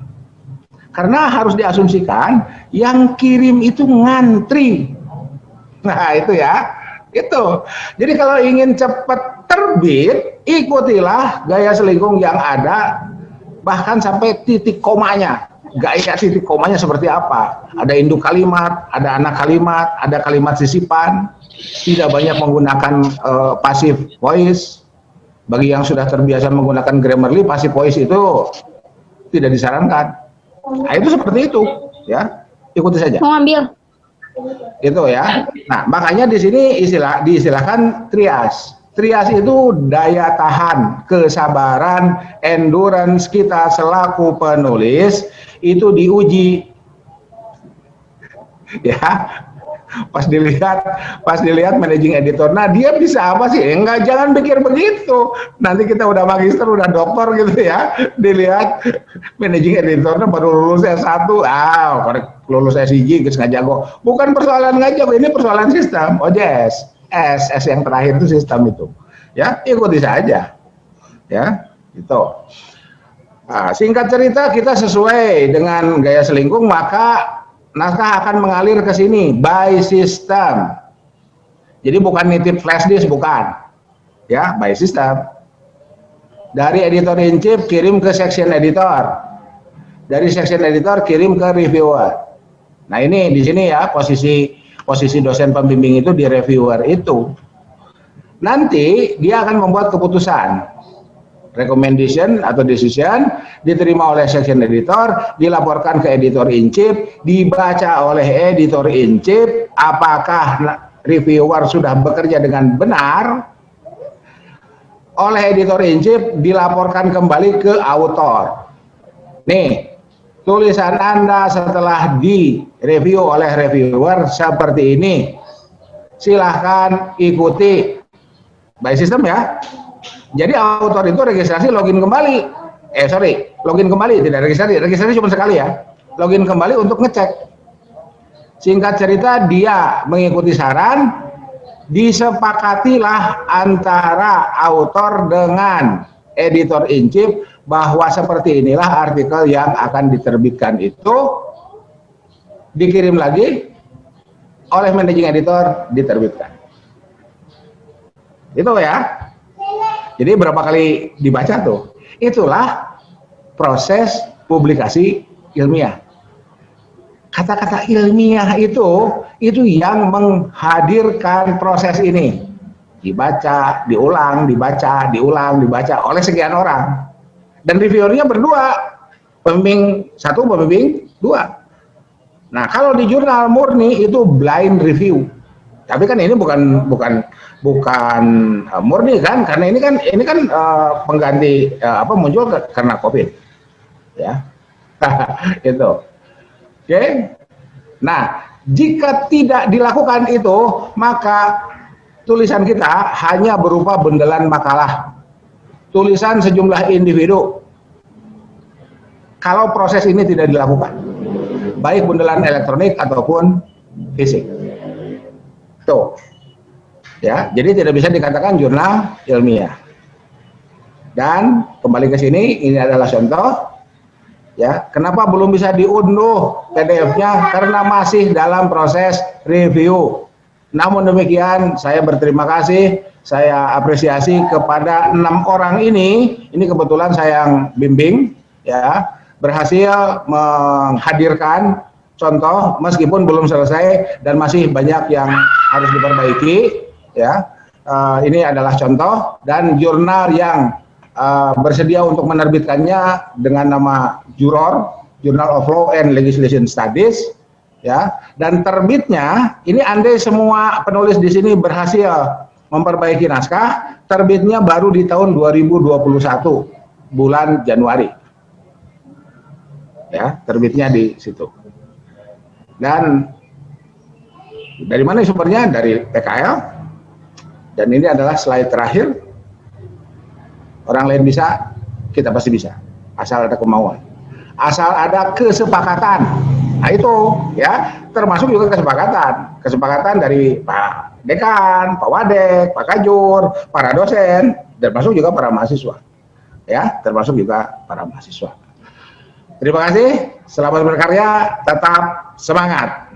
Karena harus diasumsikan yang kirim itu ngantri. Nah, itu ya. Itu. Jadi kalau ingin cepat terbit, ikutilah gaya selingkuh yang ada, bahkan sampai titik komanya. Gaya titik komanya seperti apa? Ada induk kalimat, ada anak kalimat, ada kalimat sisipan. Tidak banyak menggunakan passive voice. Bagi yang sudah terbiasa menggunakan Grammarly, passive voice itu tidak disarankan. Nah, itu seperti itu, ya. Ikuti saja. Mau ambil? Itu ya. Nah, makanya di sini diistilahkan trias. Trias itu daya tahan, kesabaran, endurance kita selaku penulis itu diuji. Ya, pas dilihat managing editor, nah dia bisa apa sih? Enggak, jangan pikir begitu. Nanti kita udah magister, udah doktor gitu ya. Dilihat managing editornya baru lulus S1, lulus S1 guys nggak jago. Bukan persoalan nggak jago, ini persoalan sistem. OJS, S yang terakhir itu sistem itu. Ya, ikuti saja. Ya, gitu. Nah, singkat cerita, kita sesuai dengan gaya selingkung, maka naskah akan mengalir ke sini by system. Jadi bukan nitip flash disk, bukan. Ya, by system. Dari editor in chief kirim ke section editor. Dari section editor kirim ke reviewer. Nah, ini di sini ya posisi dosen pembimbing itu di reviewer itu. Nanti dia akan membuat keputusan. Recommendation atau decision diterima oleh section editor, dilaporkan ke editor in chief, dibaca oleh editor in chief, apakah reviewer sudah bekerja dengan benar, oleh editor in chief dilaporkan kembali ke author. Nih, tulisan Anda setelah direview oleh reviewer seperti ini, silahkan ikuti by system ya. Jadi author itu registrasi login kembali. Login kembali, tidak registrasi cuma sekali ya. Login kembali untuk ngecek. Singkat cerita, dia mengikuti saran, disepakatilah antara author dengan editor in chief bahwa seperti inilah artikel yang akan diterbitkan itu, dikirim lagi oleh managing editor, diterbitkan. Itu ya. Jadi berapa kali dibaca tuh? Itulah proses publikasi ilmiah. Kata-kata ilmiah itu yang menghadirkan proses ini. Dibaca, diulang, dibaca oleh sekian orang. Dan reviewernya berdua, pembimbing 1, pembimbing 2. Nah, kalau di jurnal murni itu blind review. Tapi kan ini bukan murni kan, karena ini kan pengganti muncul karena COVID, ya. Itu. Oke. Nah, jika tidak dilakukan itu, maka tulisan kita hanya berupa bundelan makalah, tulisan sejumlah individu. Kalau proses ini tidak dilakukan, baik bundelan elektronik ataupun fisik. Tuh. Ya, jadi tidak bisa dikatakan jurnal ilmiah. Dan kembali ke sini, ini adalah contoh. Ya, kenapa belum bisa diunduh PDF-nya? Karena masih dalam proses review. Namun demikian, saya berterima kasih, saya apresiasi kepada 6 orang ini. Ini kebetulan saya yang bimbing, ya, berhasil menghadirkan contoh meskipun belum selesai dan masih banyak yang harus diperbaiki. Ya, ini adalah contoh dan jurnal yang bersedia untuk menerbitkannya dengan nama Juror, Journal of Law and Legislation Studies, ya. Dan terbitnya ini andai semua penulis di sini berhasil memperbaiki naskah, terbitnya baru di tahun 2021 bulan Januari. Ya, terbitnya di situ. Dan dari mana sumbernya? Dari PKL. Dan ini adalah slide terakhir. Orang lain bisa, kita pasti bisa. Asal ada kemauan. Asal ada kesepakatan. Nah itu ya, termasuk juga kesepakatan. Kesepakatan dari Pak Dekan, Pak Wadek, Pak Kajur, para dosen, dan termasuk juga para mahasiswa. Ya, termasuk juga para mahasiswa. Terima kasih, selamat berkarya, tetap semangat.